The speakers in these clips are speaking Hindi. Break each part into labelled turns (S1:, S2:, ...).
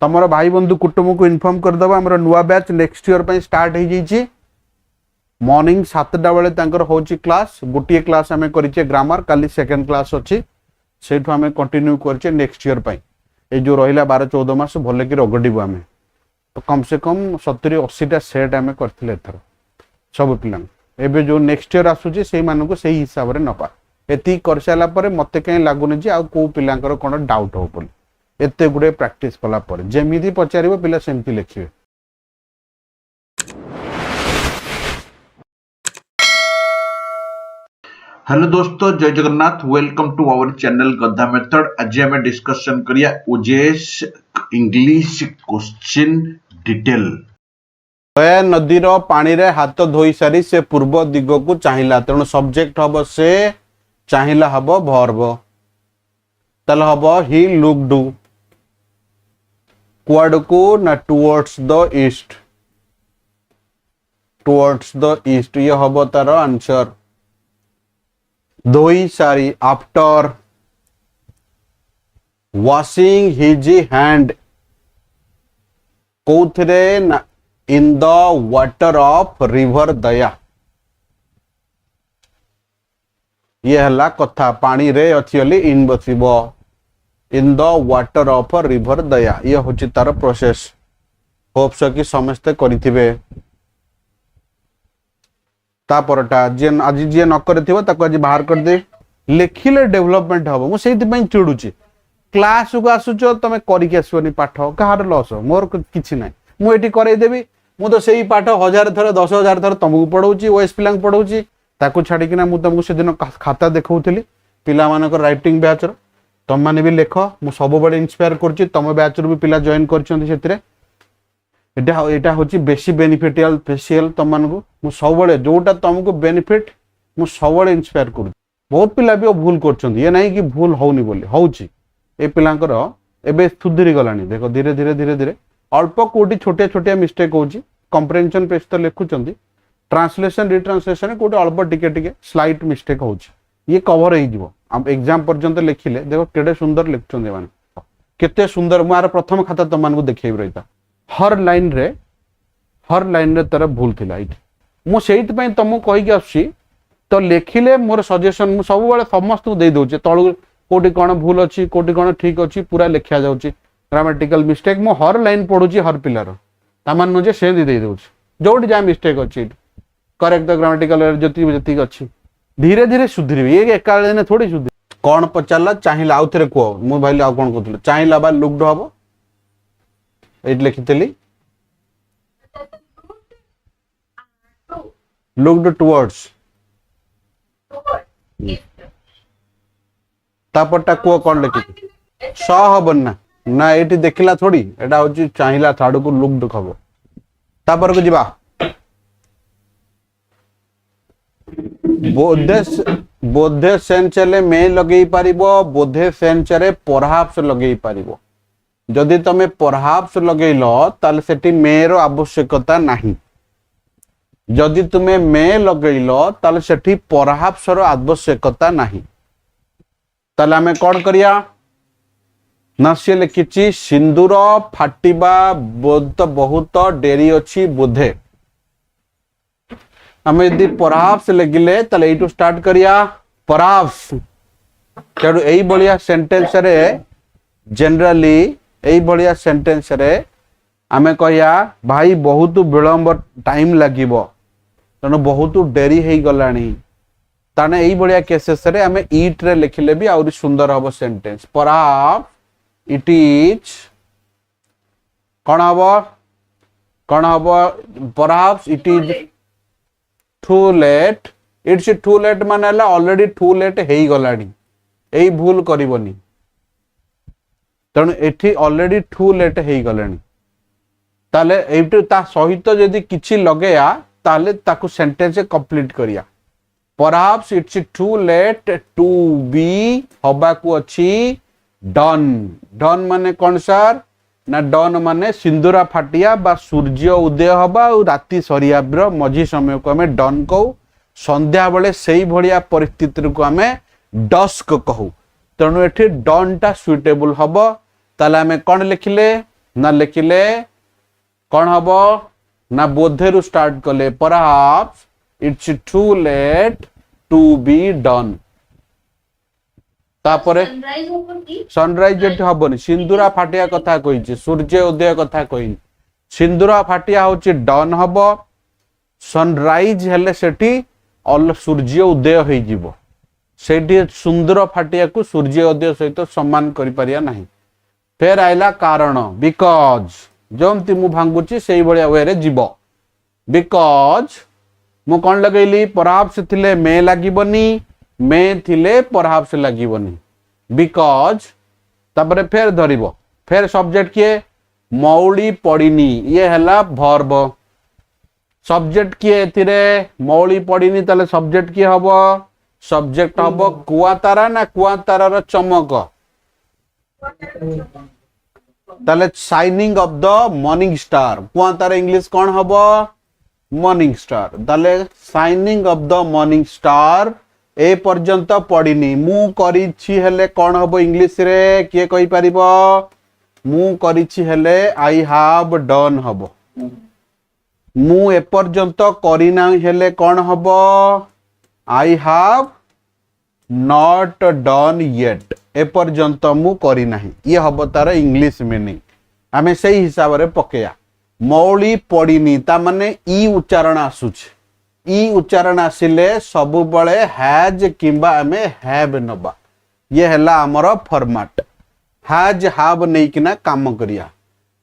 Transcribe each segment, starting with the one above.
S1: तमर भाई बंधु कुटुंब को इनफॉर्म करदबा हमर नुआ बैच नेक्स्ट ईयर पे स्टार्ट हो जाइए। मॉर्निंग 7टा बेले होची क्लास गोटे क्लास आम करिचे ग्रामर काली सेकंड क्लास अच्छी से आम कंटिन्यू करचे नेक्स्ट ईयर पे ये जो रहा 12-14 मास भल कि रगड़ू आम तो कम से कम 70-80टा सेट आम करथिले एथर सब पिला एबे जो नेक्स्ट ईयर आसुची से मानक से हिसाब से नपा एति कर सारा पर मते कहीं लगुनि जे आउ को पिलांकर कोन डाउट हो बोली एते गुडे प्रैक्टिस कला पर जेमिति पचारिबो पिला सेमति लिखिबे।
S2: हेलो दोस्तों, जय Jagannath. Welcome to our channel गधा मेथड। आज आम डिस्कशन करिया ओजेएस इंग्लिश क्वेश्चन डिटेल।
S1: नदीर पानी रे हाथ धोई सारी से पूर्व दिग को चाहिला तेणु सब्जेक्ट हम से चाहिला हम वर्ब तल हम ही लुक्ड कुआड को ना टुवर्ड्स द ईस्ट ये हम तार आंसर। धोई सारी आफ्टर वॉशिंग हिज हैंड कौथरे ना in the water of river Daya ये हला कथा पानी रे अच्छी वाली इन बसिबो in the water of river Daya ये होची तार प्रोसेस। होप्स कि समस्ते करिथिबे तापरटा जे आज जे न करथिबो ताको आज बाहर कर दे लिखिले डेवलपमेंट हबो। मु सेति पई चिडुची क्लास को आसुचो तमे करि के आसोनी पाठ कहार लॉस मोर किछि नै मु एटी करै देबी मु तो सेही पाठ 1000 थर 10,000 थर तुमको पढ़ाऊची ओएस पिला पढ़ाऊची ताकू छाड़ी कि मु तुमको से दिन खाता देखौथली पिला मानकर राइटिंग बैच रो तुम माने भी लेख मु सब बडे इंस्पायर करची तुम बैच रो भी पिला जॉइन करछंती सेतिरे एटा होची बेसी बेनिफिशियल स्पेशल तुम मानकु मु सब बडे जोटा तुमको बेनिफिट मु सब बडे इंस्पायर करू। बहुत पिला भी भूल करछंती ये नाही कि भूल होउनी बोली होउची ए पिलांकर एबे सुधरी गलानी देखो धीरे धीरे धीरे धीरे अल्प कोटी छोटे छोटे मिस्टेक होची कंप्रेहेंशन पेज तो लिखुचंती ट्रांसलेशन रिट्रांसलेशन कोटे अल्प टिके टिके स्लाइट मिस्टेक होची ये कवर हो जिवो हम एग्जाम पर्यंत लिखिले देखो केडे सुंदर लिखुचंती माने केते सुंदर मार प्रथम खाता तुम मानकु देखैब रहिता हर लाइन रे तार भूल थिला इट मु सेहित पई तुमको कहि के आछि तो लिखिले मोर सजेशन मु सब बेले समस्त को दे दोचे तळु कोटी कोन भूल अछि कोटी कोन ठीक अछि पूरा लिखिया जाउची ग्रामेटिकल मिस्टेक मु हर लाइन पढुची हर पिलार तामान जे से दे दोची जोटी जा मिस्टेक अछि करेक्ट द ग्रामेटिकल जति जति अछि धीरे धीरे सुधरिबे ये एकाल दिन थोड़ी सुधर कोन पचारला चाहिला आउ थरे को मु भाई आ कोन कहथले चाहिला बा लुक्ड हबो एट लिखितली लुक्ड टुवर्ड्स तापरटा को कोन लिखि स हबन ना ना एटी देखिला थोड़ी एटा होची चाहिला थाडू को लुक्ड खबो तापर को जिबा बोधे सेंचले में लगेई पारिबो बोधे सेंचरे परहाप्स लगेई पारिबो जदि तमे परहाप्स लगेइलो ताले सेठी मेरो आवश्यकता नाही जदि तुमे मे लगेइलो ताले सेठी परहाप्स रो आवश्यकता नाही ताले हमें कोन करिया ना से लिखिची सिंदूर फाटिबा बहुत डेरी अछि बोधे हमें यदि परहाप्स लगिले तले एटू स्टार्ट करिया परहाप्स तेणु एई बलिया सेंटेंस रे जनरली एई बलिया सेंटेंस रे आमे कहिया भाई बहुत विलंब टाइम लागिबो तेणु बहुत डेरी हेई गलानी ताने एई बलिया केसेस रे आमे ईट रे लिखिले भी आउरी सुंदर हबो सेंटेंस परहाप्स इट इज कोन हबो perhaps it is too late it's too late माने ऑलरेडी टू लेट हेई गलानी एई भूल करिवनी तेणु एठी ऑलरेडी टू लेट हेई गलानी ताले एठी ता सहित यदि किछि लगेया ताले ताकु सेंटेंस कंप्लीट करिया perhaps it's too late to be हबा को अछि डन डन माने कोन सर ना डन माने सिंदूरा फाटिया बा सूर्य उदय हबा और राति सरिया मझी समय को हमें डन कहू संध्या बेले सेई भलिया परिस्थिति को हमें डस्क कहू तेणु एठी डन टा सुइटेबल हबो ताले हमें कोन लिखिले ना लिखिले कौन हबो ना बोधे रु स्टार्ट कले perhaps it's too late to be done तापरे सनराइज जेठी हबनी सिंदूरा फाटिया कथा कहिछि सूर्य उदय कथा कहिनि सिंदूरा फाटिया होछि डन हबो सनराइज हेले सेठी सूर्य उदय होई जिवो सेठी सुंदर फाटिया को सूर्य उदय सहित सम्मान करि परिया नाही फेर आइला कारण बिकॉज जमती मु भांगुची सेही भलिया वे रे जीव बिकॉज मु कोन लगैली परहैप्स थिले मे लागिबनी मे थिले परहैप्स लागिबनी बिकॉज तापरे फेर धरिबो फेर सब्जेक्ट किए मौली पड़िनी ये हला वर्ब सब्जेक्ट किए एथिरे मौली पड़िनी ताले सब्जेक्ट किए हबो सब्जेक्ट हबो कुआतारा ना कुआतारार चमक ताले shining of the morning star कुआतारा इंग्लिश कौन हबो मॉर्निंग स्टार ताले shining of the morning star ए पर्यंत पड़िनी मु करिछि हेले कौन हबो इंग्लिश रे किए कहि परिबो मु करिछि हेले आई हैव डन हबो मु ए पर्यंत करिना हेले कौन हबो I have not done yet a पर्यंत मु करी नाही ये हबो तार इंग्लिश मीनिंग आमे सही हिसाब रे पकेया मौली पड़िनी ता माने ई उच्चारण आसुछ ई उच्चारण आसिले सबु बळे हैज किंबा आमे हैव नबा ये हला हमर फॉर्मेट हैज हैव नै किना काम करिया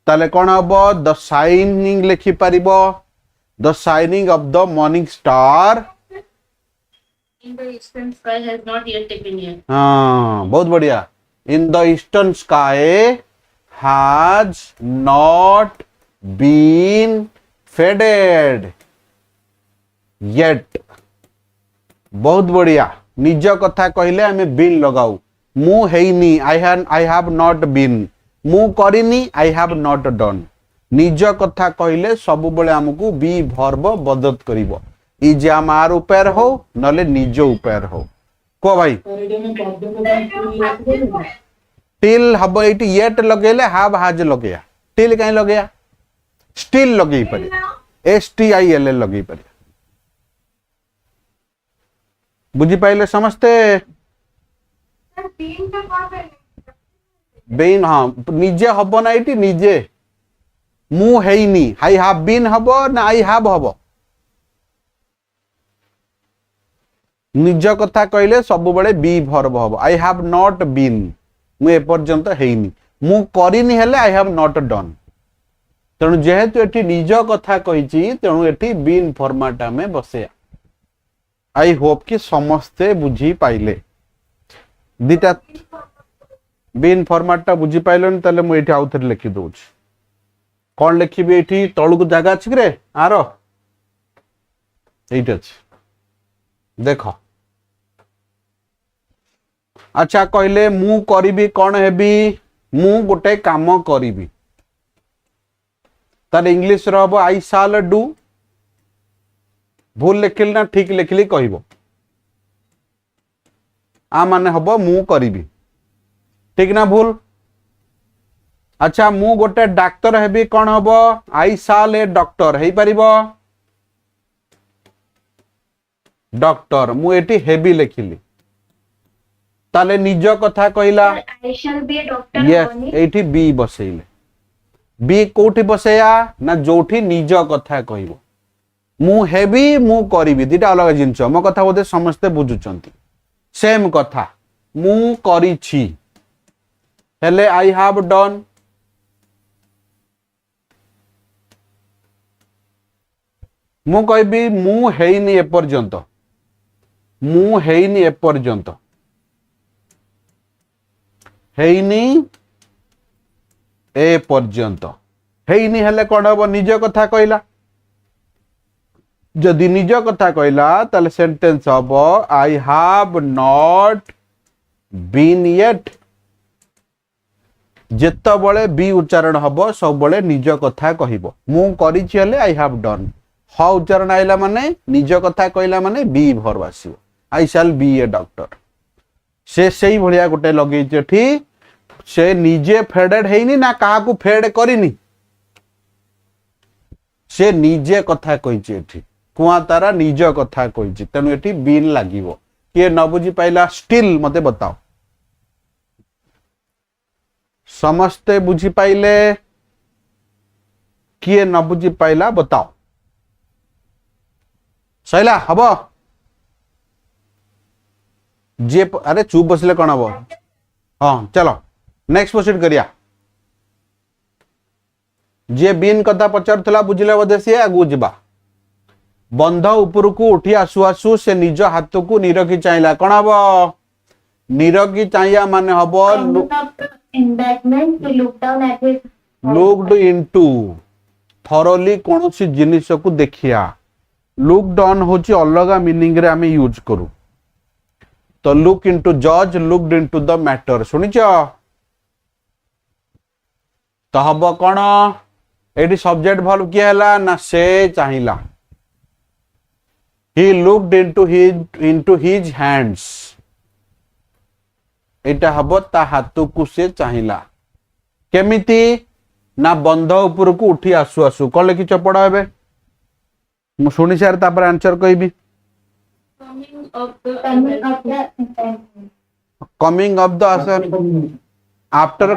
S1: ताले कोन हबो द शाइनिंग लिखि परिबो the shining of the morning star
S3: In the eastern sky has not yet taken yet.
S1: हाँ बहुत बढ़िया in the eastern sky has not been faded yet बहुत बढ़िया निज कथा कहले हमें बीन लगाऊ मु हेइनी आई हैव नॉट बीन मु करिनी आई हैव नॉट डन निज कथा कहले सब बेले हमकु बी वर्ब बदत करिवो इज आमार उपेर हो नले निज उपेर हो को भाई टिल हब एटी येट लगेले हाव हाज लगेया टिल काई लगेया स्टिल लगेई परे S T I L L लगेई परे बुझी पाइले समझते बीन हाँ निजे हब ना एटी निजे मु हेइनी आई हैव बीन हब ना आई हैव हब निज कथा कहले सब बड़े बी वर्ब हबो आई हैव नॉट बीन मु ए पर्यंत हेइनी मु करिनी हेले आई हैव नॉट डन तेणु जेहेतु एठी निज कथा कहिची तेणु एठी बीन फॉर्मेट में बसेया आई होप कि समस्ते बुझी पाइले दिटा बीन फॉर्मेट टा बुझी पाइलन तले मु एठी आउथरे लिखि दोछ कोन लिखिबे एठी तळुक जागा अछि रे आरो एठी अछि देखो अच्छा कहले मु करिबी कौन हेबी मु गोटे काम करिबी तार इंग्लिश रो हबो आई शाल डू भूल लिखिल ना ठीक लिखिली कहबो आ माने हबो मु करिबी ठीक ना भूल अच्छा मु गोटे डाक्टर हेबी कौन हबो आई शाल ए डॉक्टर हेई परिबो डॉक्टर मु एटी हेबी लिखिली ताले निज कथा कहला
S3: I shall be a doctor.
S1: Yes एटी बी बसेइले बी कोठी बसेया ना जोठी निज कथा कहबो मु हेबी मु करिबी दिटा अलग जिंस मो कथा बोधे समस्ते बुझुचंती सेम कथा मु करिछि हेले आई हैव डन मु कहबी मु हेइनी ए पर्यंत मु हेइनी ए पर्यंत हेइनी ए पर्यंत हेइनी हेले कोन हबो निज कथा कहला जदि निज कथा कहला ताले सेंटेंस हबो I have not been yet जेत बळे बी उच्चारण हबो सब बळे निज कथा कहिबो मु करिछि हेले आई हैव डन ह उच्चारण आइला माने निज कथा कहला माने बी वर्ब आसीबो I shall be a doctor से सेही भलिया गोटे लगेइछ एठी से निजे फेडेड हेनी ना कहा को फेड करिनी से निजे कथा कहिचे एठी कुआ तारा निज कथा कहिचे तेनु एठी बीन लागिवो किए न बुझी पाइला स्टिल मते बताओ समस्ते बुझी पाइले किए न बुझी पाइला बताओ सैला हबो जे अरे चुप बसले कौन हबो हाँ चलो नेक्स्ट प्रोसीड करिया जे बीन कथा पचार बुझिले बोधे सी आगु जिबा बंध ऊपर को उठी आसु आसु से निज हाथ को निरखी चाहिला कौन हम निरखी चाहिया माने हबो
S3: embankment to look down at his
S1: looked into thoroughly कौन सी जिनिस को देखिया लुक डाउन होची अलग मीनिंग रे आमे यूज करू तो लुक इनटू जज लुक्ड इनटू द मैटर सुनिच तो हम कौन एडी सब्जेक्ट वर्ब किए हला ना से चाहिला he looked into his hands एटा हबो ता हाथ को से चाहिला केमिति ना बंध ऊपर को उठी आसु आसु कौन लिखी चपड़ा हेबे मु सुनी सार तापर आंसर कहबी कमिंग ऑफ द आफ्टर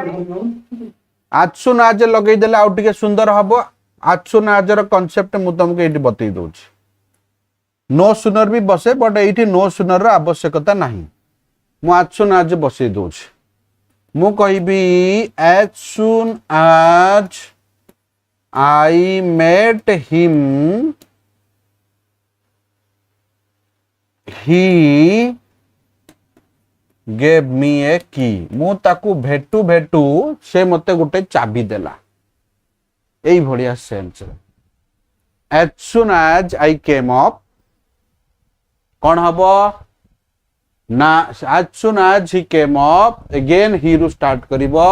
S1: आज सुन आज लगे देले आउ टिके सुंदर हबो आज सुन आज रो कांसेप्ट मु तुमको एठी बतई दोछि नो सुनर भी बसे बट एठी नो सुनर रो आवश्यकता नहीं मु आज सुन आज बसई दोछि मु कहबी as soon as I met him he gave me a key मु ताकू भेटू भेटू से मते गोटे चाबी देला एई भड़िया sense as soon as I came up कौन हबो ना as soon as he came up again he ru start करिबो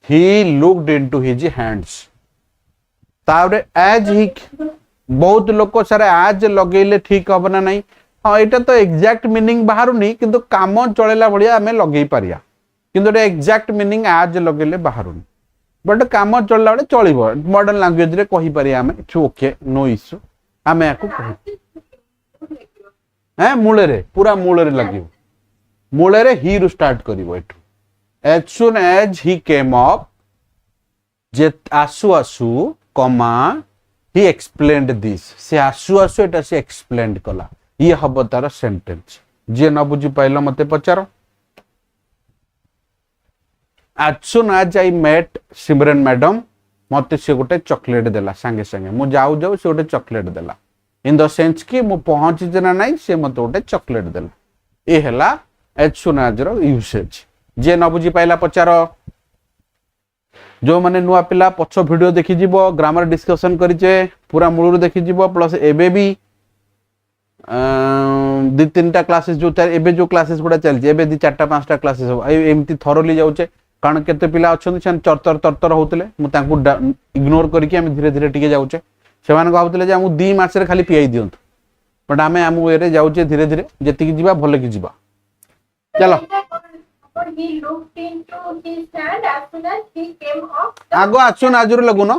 S1: he looked into his hands Taware as he बहुत लोक सारे आज लगेले ठीक हबना नहीं हाँ एटा तो एग्जैक्ट मीनिंग बाहर नहीं किंतु काम चलेला बढ़िया हमें लगेई पारिया किंतु एग्जैक्ट मीनिंग आज लगेले बाहर नहीं बट काम चलला बेले चलिबो मॉडर्न लैंग्वेज रे कहि पारिया हमें इट्स ओके नो इश्यू हमें याकू कहि मूले रे पूरा मूले रे लगियो मूले रे ही रु स्टार्ट करिवो एठु as soon as he came up जे आसु आसु कमा ही एक्सप्लेन्ड दिस से आसु आसु एटा से एक्सप्लेन्ड कला ये हबो तार सेंटेंस जे न बुझी पाइलो मते पचारो as soon as I met Simran madam मते से गोटे चॉकलेट देला संगे संगे मु जाऊ जाऊ से गोटे चॉकलेट देला इन द सेंस कि मु पहुंची जना नहीं से मते गोटे चॉकलेट देला ए हला एज सुन एज रो यूसेज जे न बुझी पाइला पचारो जो माने नुआ पिला पछ वीडियो देखि जीवो ग्रामर डिस्कशन करिचे पूरा मूलर देखि जीवो प्लस एबे भी दि तीनटा क्लासेस जो एबे जो क्लासेस गुडा चलजे एबे दि चारटा पांचटा क्लासेस हो एमती थरोली जाउचे कारण केते पिला अछन छन चरतर तरतर होतले मु तांकू इग्नोर करके हम धीरे धीरे टिके जाउचे सेमान कहउतले जे हम 2 मास रे खाली पियाई दियंत बट हमें हम एरे जाउचे धीरे धीरे जेति की जीवा भले की जीवा चलो
S3: he looked into his hand as soon as he came up
S1: आगो आछन आजुर लगुनो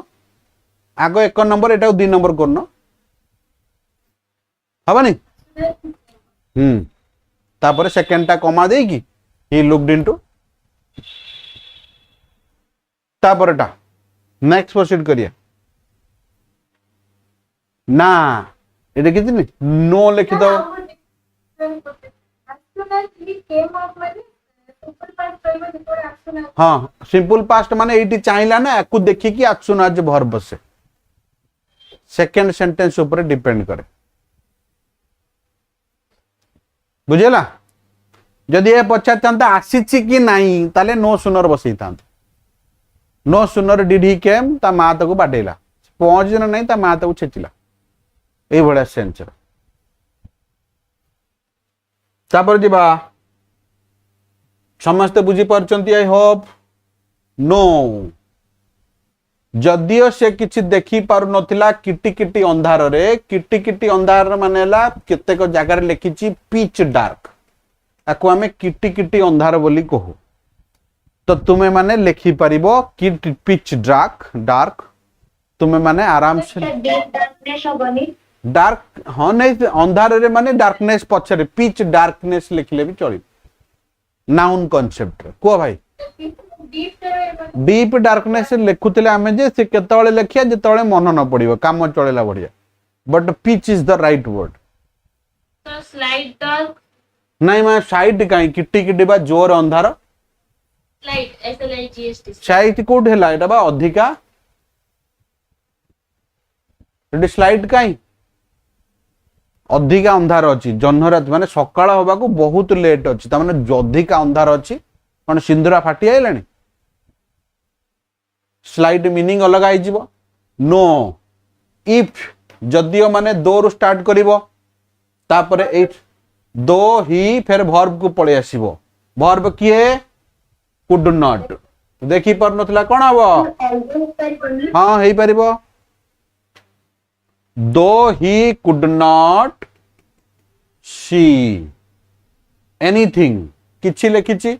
S1: आगो 1 नंबर एटा 2 नंबर करनो हबनी तापर सेकंड टा कमा दे की ही लुक्ड इनटू तापर टा नेक्स्ट प्रोसीड करिया ना ये देखि नी नो लिखि दो
S3: as soon as he came up माने सिंपल पास्ट कहबो बिफोर as soon as
S1: हां सिंपल पास्ट माने एटी चाहिला ना एकु देखि कि as soon as वर्ब से सेकंड सेंटेंस ऊपर डिपेंड करे बुझेला जदि ए पछा तंता आसीछि कि नाही ताले no sooner Basai तांत no sooner did he केम ता मा तको बाडेला पहुंच जन नाही ता मा तको छेचिला ए बडा सेंस तापर दिबा समस्त बुझी परचंती आई होप नो जदियो से किछि देखि पारु नथिला किटी किटी अंधार मानेला केतेक जगह रे लिखिछि पिच डार्क आको हमें किटी किटी अंधार बोली कहू तो तुम्हें माने लिखि परिबो कि पिच डार्क डार्क तुम्हें माने आराम से
S3: डीप डार्कनेस होबनी
S1: डार्क हाँ नहीं अंधार रे माने डार्कनेस पछरे पिच डार्कनेस लिखले भी चली नाउन कांसेप्ट को भाई
S3: डीप रे
S1: डीप डार्कनेस लिखुतले आमे जे से केतळे लेखिया जेतळे मन न पड़िबो काम चलेला बढ़िया but pitch is the right word
S4: तो स्लाइड डार्क
S1: नहीं मैं साइड काई किटी किटी बा जोर अंधार
S4: स्लाइड SLIGHT
S1: साइड कोड हैला एटा बा अधिका एटी स्लाइड काई अधिका अंधार अछि जन्हरात माने सकाळ होबा को बहुत लेट अछि त माने अधिका अंधार अछि कोन सिंदूरा फाटी आइलानी स्लाइड मीनिंग अलग आई जीवो नो इफ जदियो माने दो रु स्टार्ट करिवो तापरे एट दो ही फिर वर्ब को पळे आसीबो वर्ब किए कुड नॉट देखि पर नथला कोन हबो हां हेई परिबो दो he could not see anything किछि लेखिछि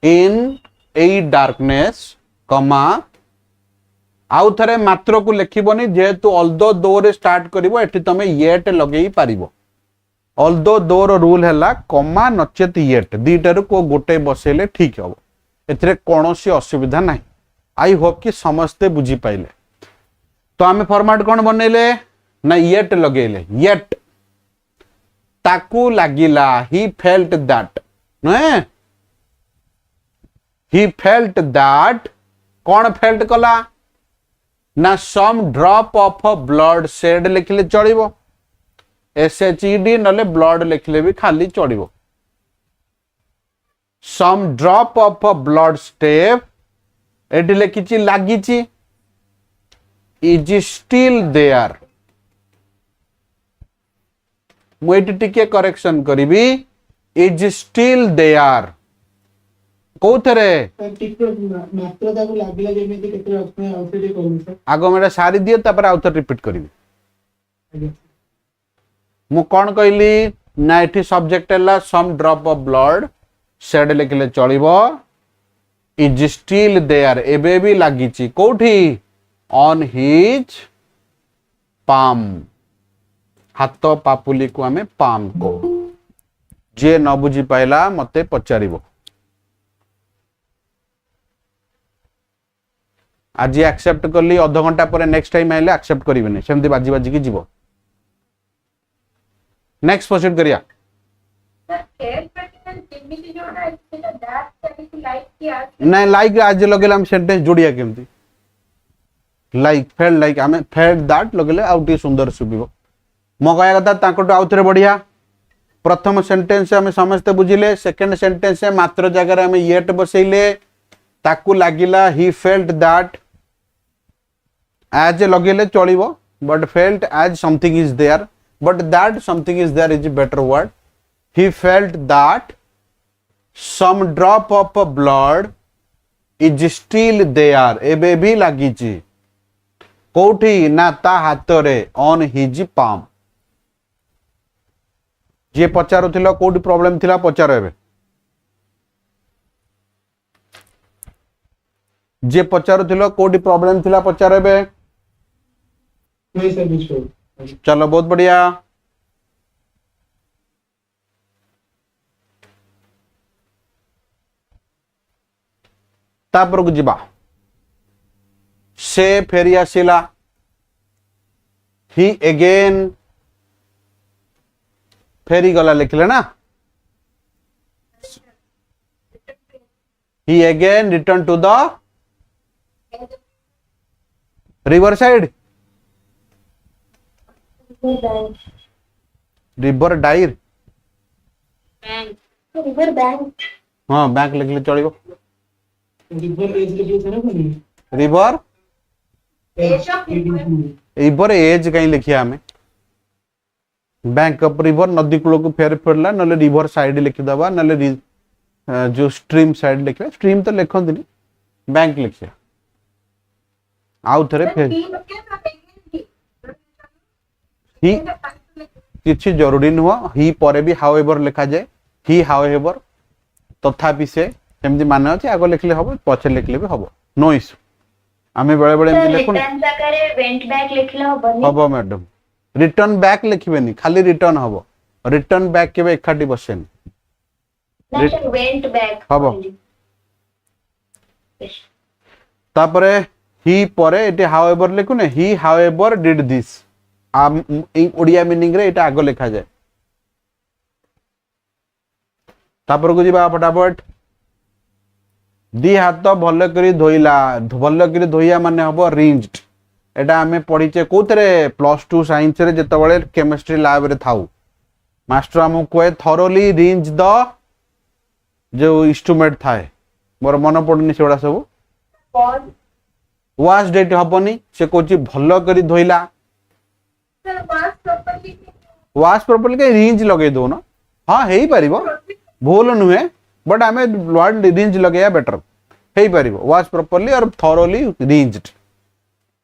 S1: इन ए डार्कनेस कमा आउ थरे मात्र को लिखिबोनी जेहेतु ऑल्दो दो रे स्टार्ट करिवो एठी तमे येट लगेई पारिबो ऑल्दो दो रो रूल हैला कमा नचेत येट दीटारु को गोटे बसेले ठीक हबो एथरे कोनोसी असुविधा नाही आई होप कि समस्ते बुझी पाइले तो आमे फॉर्मेट कोन बनेले ना येट लगेले येट ताकू लागिला ही फेल्ट दैट नए ही फेल्ट दैट कौन फेल्ट कला ना some drop of blood shed लिखले चढ़िबो SHED नले ब्लड लिखले भी खाली चढ़िबो some drop of blood step एटी लिखिछि लागिछि इज स्टिल देयर मु एटी टिके करेक्शन करिवि इज स्टिल देयर कोथरे आगो मेरा सारी दिए तापर आउथ रिपीट करिवि मु कोन कहली ना एठी सब्जेक्ट हैला सम ड्रॉप ऑफ ब्लड शेड लिखले चलिबो इज स्टिल देयर एबे भी लागिछि कोठी ऑन हिज पाम हाथ पापुली को हमें पाम को जे न बुझी पाइला मते पचारिबो आज एक्सेप्ट करली आधा घंटा पर नेक्स्ट टाइम आइले एक्सेप्ट करिवेनी सेमती बाजी बाजी की जीवो नेक्स्ट प्रोसीड करिया
S3: सर केयर प्रेसिडेंट जेमिति जोडा सेटा दैट चली लाइक किया
S1: नहीं लाइक आज लगेला हम सेंटेंस जोड़िया केमती लाइक फेल्ट लाइक हमें फेल्ट दैट लगेले आउटी सुंदर सुबिबो मो कहया कथा ताकोटो आउथरे बढ़िया प्रथम सेंटेंस हमें समझते बुझिले सेकंड सेंटेंस है मात्र जगह रे हमें येट बसैले ताकू लागिला ही फेल्ट दैट एज लगेले चलिबो but felt as something is there but that something is there is better word he felt that some drop of blood is still there एबे भी लागिछि कोठी ना ता हाथ रे ऑन हिज पाम जे पचारुथिला कोठी प्रॉब्लम थिला पचार एबे जे पचारुथिला कोठी प्रॉब्लम थिला पचार एबे
S5: नहीं सर बिल्कुल
S1: चलो बहुत बढ़िया तापर को जिबा से फेरी आसिला ही अगेन फेरी गला लिखले ना he again return to the river side river डाइर
S4: बैंक
S3: रिवर बैंक
S1: हाँ बैंक लिखले चलिबो
S5: रिवर एज लिखिए था ना मैंने
S1: river
S3: edge of
S1: river edge कहीं लिखिया हमें बैंक ऑफ रिवर नदी कूल को फेर फेरला नले रिवर साइड लिखि दबा नले जो स्ट्रीम साइड लिखिया स्ट्रीम तो लिखंती नहीं बैंक लिखिया आउ थरे फेर ही किछि जरूरी नुह ही परे भी हाउएवर लिखा जाए ही हाउएवर तथापि से सेमती मान अच्छे आग लिखले हम पचे लिखले भी हम नो इश्यू आम बेले बेले
S6: सर
S1: लिखुन
S6: रिटर्न जाकारे वेंट बैक लिखले हबनी
S1: हम मैडम रिटर्न बैक लिखबेनी खाली रिटर्न हम रिटर्न बैक केबे एकाठी बसेनी
S6: ना सर वेंट बैक
S1: हबो। तापरे ही परे एटे हाउएवर लिखुने ही हाउएवर डिड दिस आम ओडिया मीनिंग रे एटा आग लिखा जाए तापर को जीवा फटाफट दी हाथ भल करी धोइला भल करी धोइया माने हबो रिंज्ड एटा आमे पढिचे कोथरे +2 साइंस रे जेतबळे केमिस्ट्री लैब रे थाउ मास्टर हमु कोए थरोली रिंज द जो इंस्ट्रूमेंट थाए मोर मन पडनी सेडा सब
S3: was
S1: वाश डेट हबनी से कोची भल करी धोइला
S3: sir was properly
S1: wash properly के रिंज लगे दो ना हां हेई परिबो भूल नुहे बट आमे वर्ड रिंज लगेया बेटर हेई परिबो वाश प्रॉपर्ली और thoroughly rinsed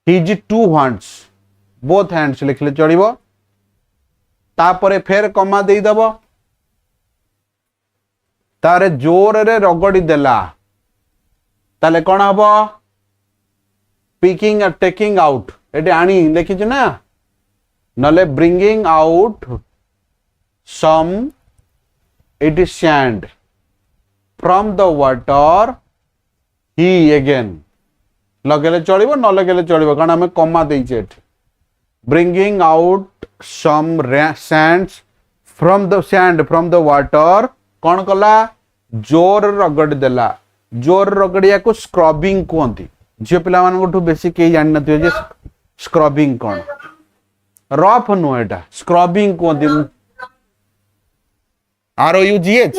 S1: his two hands both hands लिखले चढ़िबो तापरे फेर कमा देई दबो तारे जोर रे रगड़ी देला ताले कोन हबो पिकिंग और टेकिंग आउट एटे आनी लिखिछ ना नले bringing out some it is sand from the water he again लगेले चलिबो न लगेले चलिबो कारण हमें कमा देइछे bringing out some sands from the water कौन कला जोर रगड़ देला जोर रगड़िया को स्क्रबिंग कहती झियो पिला मानकठु बेसी केही जानि नथियो जे स्क्रबिंग कौन रफ नु एटा स्क्रबिंग कहती ROUGH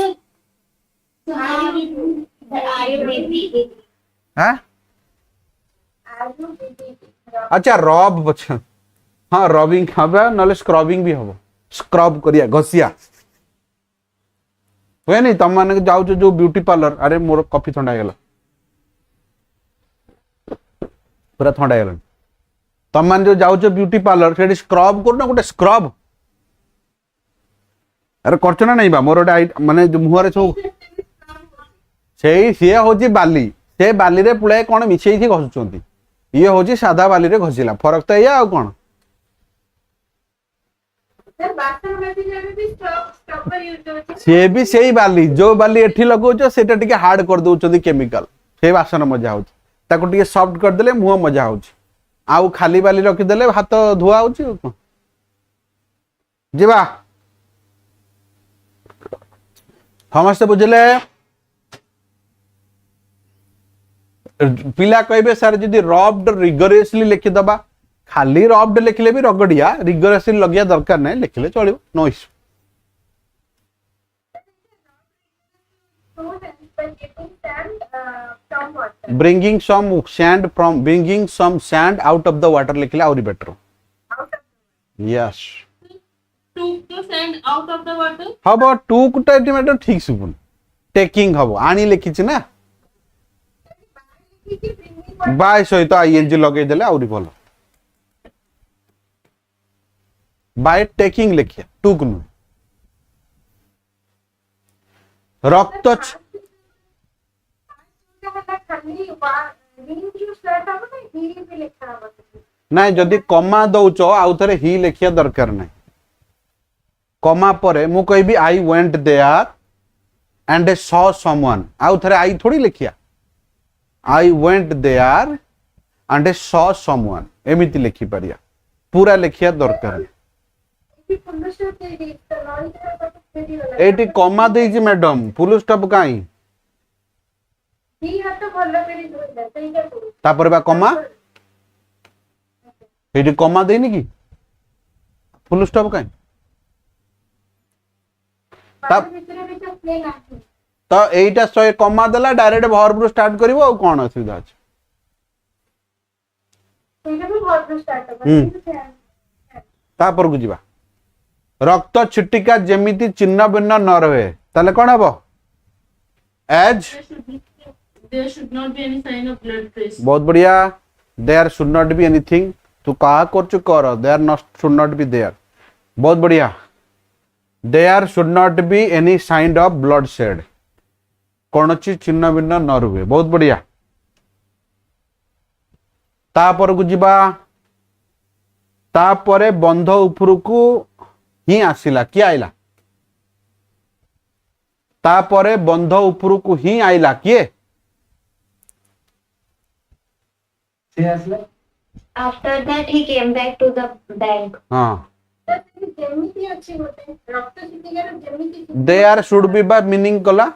S1: हाँ अच्छा रब बच्चा हाँ रबिंग हबे नले स्क्रबिंग भी हबो स्क्रब करिया घसिया हुए नहीं तुम माने जाऊ जो ब्यूटी पार्लर अरे मोर कॉफी ठंडा गेला पूरा ठंडा गेला तुम मान जो जाऊ ब्यूटी पार्लर सेठी स्क्रब कर ना गोटे स्क्रब अरे करछ ना नहीं बा मोर माने मुहरे सब सी हूँ बाली से बाली रे पुळे कौन मिसई घसुंट ये हूँ सादा बाली रे घसिला फरक तो या कौन
S3: sir बासन में भी स्टॉपर यूज होचे
S1: सी भी सही बाली जो बाली एठी लगौछ सेटा टिके हार्ड कर दउछथि केमिकल से बासन मजा होछ ताको टिके सॉफ्ट कर देले मुह मजा होछ आउ खाली बाली रखि देले हाथ धुआ होछ जीवा समस्त बुझले पिला कहबे सर जदि रब्ड रिगोरियसली लिखि दबा खाली रब्ड लिखले भी रगड़िया रिगोरियसली लगिया दरकार नहीं लिखले चलिबो no issue
S3: bringing sand from water
S1: bringing some sand out of the water लिखले और better yes
S4: Took the sand out of the water.
S1: हबो टू कुटा मैटर ठीक सुबुन टेकिंग हबो आनी लिखिछ ना बाय सहित आईएनजी लगे देले आउरी भलो बाय टेकिंग लिखिया टुक नु रक्त नहीं जदि कमा दउचो आउ थरे ही लिखिया दरकार नहीं कमा परे मु कहबी I went there and saw someone आउ थरे आई थोड़ी लिखिया I went there and saw someone एमिति लिखि परिया पूरा लिखिया दरकार एटी कमा देइछि मैडम फुल स्टॉप काई तापर बा कमा एटी कमा देइनि की फुल स्टॉप काई तो एटा सय कमा देला डायरेक्ट वर्ब रो स्टार्ट करिवो आ कोन असुविधा अछि तापर को जीवा रक्त छिटिका जेमिति चिन्ह भिन्न न रहे ताले कोन हबो as
S4: There should not be any sign of blood trace.
S1: बहुत बढ़िया there should not be anything तू कहा करछु कर there not should not be there बहुत बढ़िया there should not be any sign of blood shed कौनसी चिन्ह भिन्न न रुहे। बहुत बढ़िया। तापर को जीवा तापरे बंध उपरकू ही आसिला किए आइला तापरे बंध उपरकू ही आइला किए
S5: से आसला
S6: After that he came back to the bank.
S1: हाँ
S3: तर ते जेमिती अच्छी होते रक्त शितिकार जेमिती
S1: देयर शुड बी बा मीनिंग कला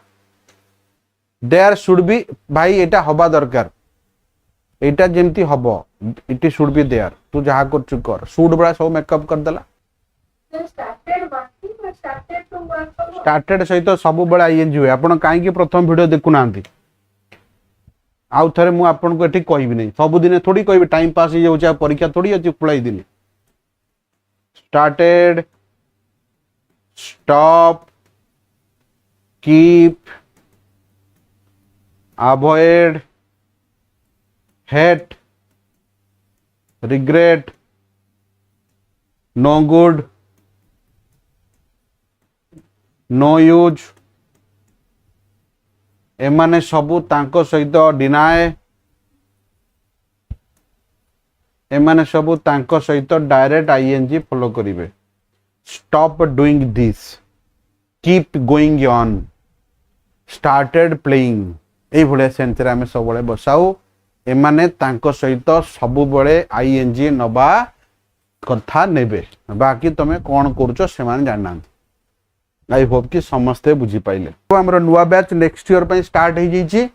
S1: देयर शुड बी भाई एटा हबा दरकार एटा जेमती हबो इट शुड बी देयर तू जहा कर कर शुड बड़ा सब मेकअप कर देला
S3: स्टार्टेड वर्किंग और स्टार्टेड टू वर्क
S1: स्टार्टेड सहित सब बड़ा आईएनजी हुए आपण काहे की प्रथम वीडियो देखु नांती आउ थरे मु आपन को एठी कहबी नहीं सब दिन थोड़ी कहबी टाइम पास ही जाउचा परीक्षा थोड़ी अछि पुलाई दिन started stop keep avoid hate regret no good no use एमाने सबू तांको सहित डिनाए एमाने सबू तांको सहित डायरेक्ट आईएनजी फॉलो करिवे stop doing this keep going on started playing ए भले सेंस रे हमें सब बळे बसाऊ एमाने तांको सहित सबु बळे आईएनजी नबा कथा नेबे बाकी तमे कोन करूचो से माने जानना आई होप कि समस्ते बुझी पाइले तो हमरो नुवा बैच नेक्स्ट ईयर पे स्टार्ट हो जाइए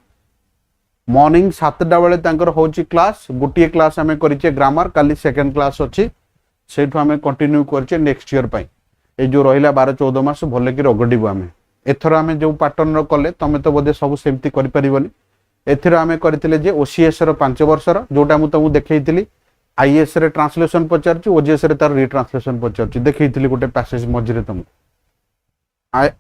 S1: मॉर्निंग 7टा बेले तांकर होची क्लास गोटे क्लास हमें करिचे ग्रामर काली सेकंड क्लास अछि सेठो हमें कंटिन्यू करचे नेक्स्ट ईयर पे ए जो रहिला 12-14 मास भले कि रगडिबो हमें एथर हमें जो पैटर्न रो कले तमे तो बोधे सब सेमती करि परिबनी एथर हमें करथिले जे ओसीएस रो 5 वर्षर जोटा मु तमु देखैतिली आईएएस रे ट्रांसलेशन पचारची ओजीएस रे तार रीट्रांसलेशन पचारची देखैतिली गोटे पैसेज मझिरे तमु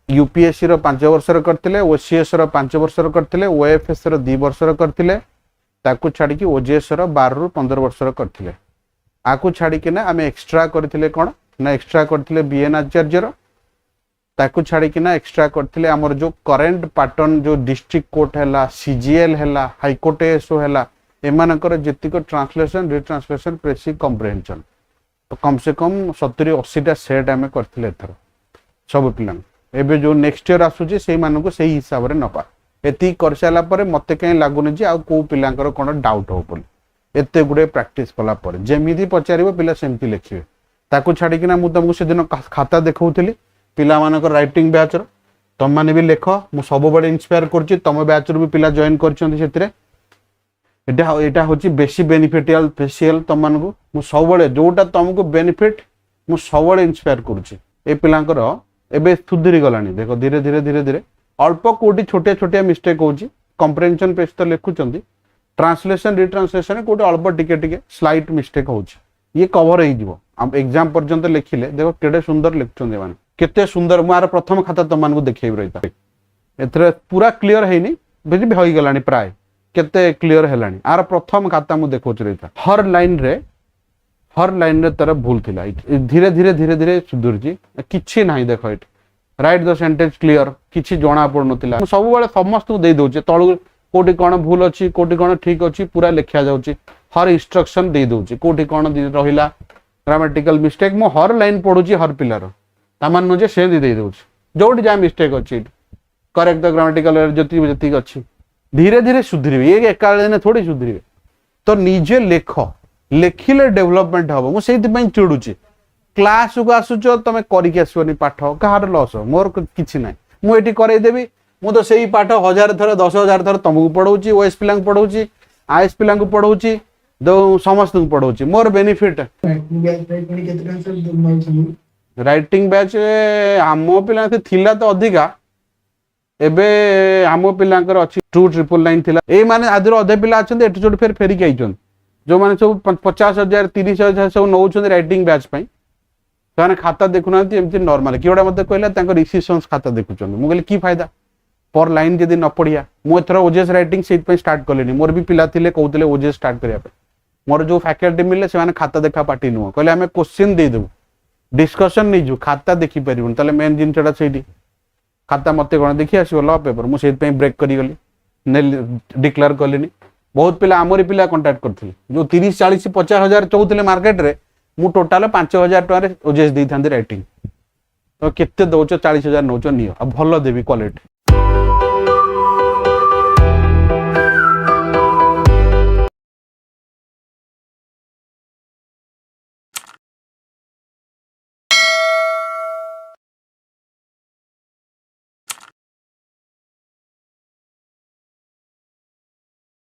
S1: यूपीएससी रो 5 वर्षर करथिले ओसीएस रो 5 वर्षर करथिले ओएफएस रो 2 वर्षर करथिले ताकू छाडी कि ओजीएस रो 12 रु 15 वर्षर करथिले आकू छाडी कि ना हमें एक्स्ट्रा करथिले कोन ना एक्स्ट्रा करथिले बीएन आचार्य रो ताकू छाडी कि ना एक्स्ट्रा करथिले हमर जो करंट पैटर्न जो डिस्ट्रिक्ट कोर्ट हैला सीजीएल हैला हाई कोर्ट एसओ हैला एमानकर जेतिको ट्रांसलेशन रीट्रांसलेशन प्रेसी कॉम्प्रिहेंशन तो कम से कम 70-80 टा सेट हमें करथिले एथर सब पिलां एबे जो नेक्स्ट ईयर आसुची सेही मानको सेही हिसाब रे नपा एती कर साला परे मते कहीं लागुनी जे आ को पिलांकर कोन डाउट हो बोली एते गुडे प्रैक्टिस कला परे जेमिति पचारिबो पिला सेमति लिखिबे ताकू छाडी किना मु तुमको से दिन खाता देखौथिली पिला मानकर राइटिंग बैच रो तम माने भी लेखो मु सब बडे इंस्पायर करची तम बैच रो भी पिला जॉइन करचंती सेतिरे एटा होची बेसी बेनिफिशियल स्पेशल तम मानको मु सब बडे जोटा तुमको बेनिफिट मु सब बडे इंस्पायर करची ए पिलांकर एबे सुधरी गलानी देखो धीरे धीरे धीरे धीरे अल्प कोटी छोटे छोटे मिस्टेक होची कंप्रेहेंशन पेज तो लिखुचंती ट्रांसलेशन रीट्रांसलेशन कोटी अल्प टिके टिके स्लाइट मिस्टेक होची ये कवर हो जिवो हम एग्जाम पर्यंत लिखिले देखो केडे सुंदर लिखचंदी माने केते सुंदर मार प्रथम खाता तम मानकु देखैब रहिता एथरे पूरा क्लियर हेनी बेजी होई गलानी प्राय केते क्लियर हेलानी आर प्रथम खाता मु देखोच रहिता हर लाइन रे तार भूल थिला धीरे धीरे धीरे धीरे सुधुरजी किछि नाही देखो at write the sentence clear किछि जणा पड़ नथिला सब बेले समस्त दे दोचे तळु कोठी कोन भूल अछि कोठी कोन ठीक अछि पूरा लिखा जाउची हर इंस्ट्रक्शन दे दोचे कोठी कोन रहिला ग्रामेटिकल मिस्टेक मु हर लाइन पढुची हर पिलार तामान जे से दे दोचे जोडी जा मिस्टेक अछि करेक्ट द ग्रामेटिकल जति जति अछि धीरे धीरे सुधरिबे ये एकाल दिन थोड़ी सुधरिबे तो निजे लेखो लेखिले डेवलपमेंट हम मुझे चिड़ुची क्लास को आसुच तुम करके आसबनी पाठ कहार लस मोर किसी ना मुझे करदेवी मु तो सही पाठ 1000 थर 10,000 थर तुमको पढ़ाऊँगी ओएस पिला पढ़ाऊँगी आईएस पिला पढ़ाऊँगी समस्त पढ़ाऊँगी मोर बेनिफिट राइटिंग बैच आम पिला थिला तो अधिका एबे आम पिलांकर अच्छी 2,999 थिला ए माने आदर अधे पिला अछन एटु जोट फेर फेरी आइछन जो माने सब 50,000 30,000 सब नौछन राइटिंग बैच पई ताने खाता देखुना एमती नॉर्मल कियोडा मते कहला तांको रिसीशंस खाता देखुचन मु कहले की फायदा पर लाइन जदी न पढ़िया मु एथरा ओजेस राइटिंग सेट पे स्टार्ट करलेनी मोर भी पिला थिले कहउतले ओजेस स्टार्ट करिया पे मोर जो फैकल्टी मिलले से माने खाता देखा पार्टी नु कहले हमें क्वेश्चन दे देबो डिस्कशन नै जो खाता देखि परिबन तले मेन जिनचडा सेठी खाता मत कौन देखी आसो ल पेपर मुझे ब्रेक करी डिक्लेयर कलिनी बहुत पिला आमरी पिला कंटाक्ट करथिले जो 30 40 50 हजार चौथिले मार्केट रे मु टोटाल 5000 टका ओजेएस दै थांदी राइटिंग तो केते दउचो 40,000 नउचो नियो आ भलो देबी क्वालिटी